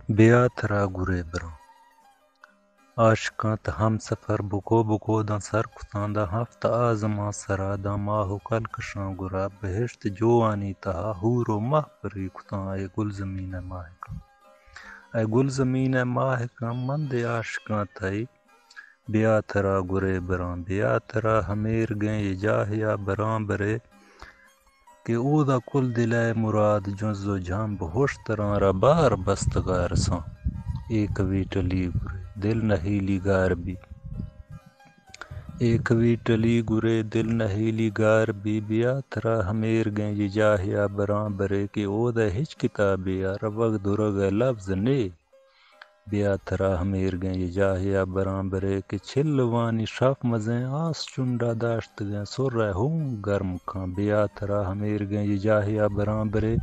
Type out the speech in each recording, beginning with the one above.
بیات را گورے براں عاشقاں تہ ہم سفر بکو بکو داں سر کتاں دا ہفت آزماں سرا دا ماہ و کلکشاں گرا بہشت جوانی تہا حور و مہ پری کتاں اے گل زمین ماہکاں اے گل زمین ماہکاں مند عاشقاں تھئی بیات را گورے براں بیات را ہمیر گئیں یہ جاہیا براں برے کہ او دا کل دلے مراد جز و جھمب ہوش تراں را بار بستگار ساں ایک وی ٹلی گرے دل نہیلی گار بھی ایک وی ٹلی گرے دل نہیلی گار بھی بیات را ہمیر گئیں یہ جاہیا براں برے کہ او دا ہچ کتابیا روگ درگ لفظ نے بیات را ہمیر گئیں یہ جاہیا براں برے کہ چھلوانی شف مزیں آس چنڈا داشت گئیں سر ہوں گرم کھاں بیات را ہمیر گئیں یہ جاہیا براں برے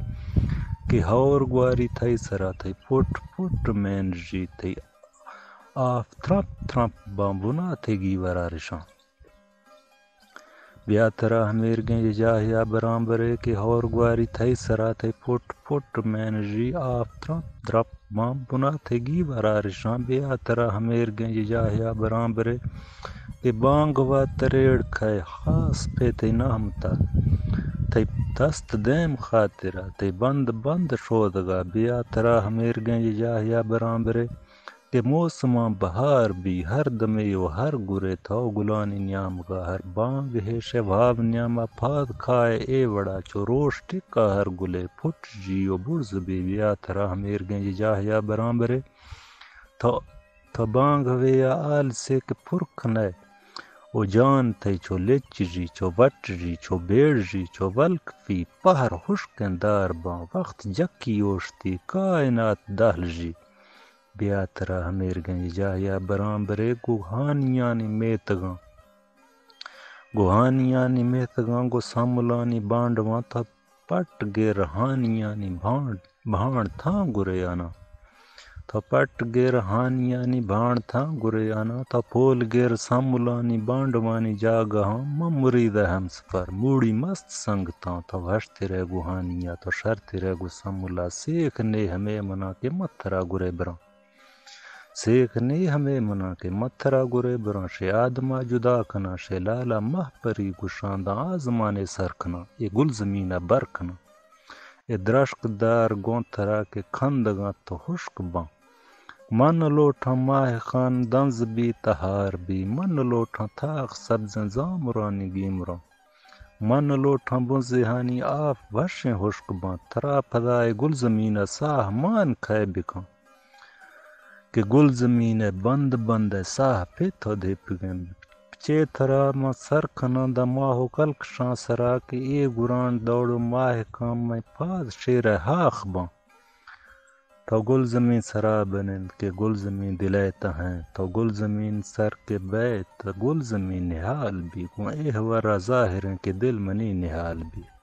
کہ ہور گواری تھئی سرا تھئی پٹ پٹ مین جی تھئی آف تھرپ تھرپ بامبونا تھے گی ورا رشاں بیات را ہمیر گئیں یہ جاہیا براں برے کہ ہور گواری تھئی سرا تھئی پٹ پٹ مین جی آف تھرپ تھرپ بامبونا تھے گی ورا رشاں بیات را ہمیر گئیں یہ جاہیا براں برے کہ بانگ و تریڑ کھائے خاص پہ تھئی نامتا تھئی دست دیم خاطرہ تھئی بند بند شودگا بیات را ہمیر گئیں یہ جاہیا براں برے کہ موسماں بہار بھی ہر دمے و ہر گرے تھو گلانی نیام گا ہر بانگ ہے شباب نیامہ پھاد کھائے اے وڑا چو روش ٹکا ہر گلے پھٹ جیو برز بھی بیات را ہمیر گئیں یہ جاہیا براں برے تھو بانگ ویا آل سے کہ پرکھ نئے او جان تھئی چو لچ جی چو وٹ جی چو بیڑ جی چو ولک فی پہر خشکیں دار باں وقت جکی اوشتی کائنات دہل جی بیات را ہمیر گئیں یہ جاہیا براں برے گوہانیانی میتگاں گو ساملانی بانڈواں تھا پٹ گر ہانیانی بھانڈ تھاں گرے آنا تھا پٹ گر ہانیانی بھانڈ تھاں گرے آنا تھا پھول گر ساملانی بانڈوانی جاگہاں مم مرید ہم سفر موڑی مست سنگ تھا تھا ہشتے رہ گوہانیا تو شرتے رہ گو ساملا سیخ نے ہمیں منا کے متھرا گرے براں سیخ نے ہمیں منا کے متھرا گرے براں شے آدما جدا کنا شے لالا مہ پری گشانداں آزمانے سرکھنا یہ گل زمینہ برکھنا یہ درشق دار گونتھرا کے کھندگاں تو خشک باں من لوٹھاں ماہ خان دنز بھی تہار بھی من لوٹھاں تھاق سبزیں زامرانی گیمراں من لوٹھاں بنزہانی آف وشیں خشک باں تھرا پھدائے گل زمینہ ساہ مان کھائے بکھاں کہ گل زمین بند بند ساہ پہ تھو دھپ گئیں چے تھرا ما سرکھنا دا ماہو کلک شاں سرا کہ اے گران دوڑو ماہ کام میں پاد شیر ہاخ باں تو گل زمین سرا بنن کہ گل زمین دلے تہیں تو گل زمین سر کے بیت گل زمین نہال بھی کو اے ورا ظاہر ہیں کہ دل منی نہال بھی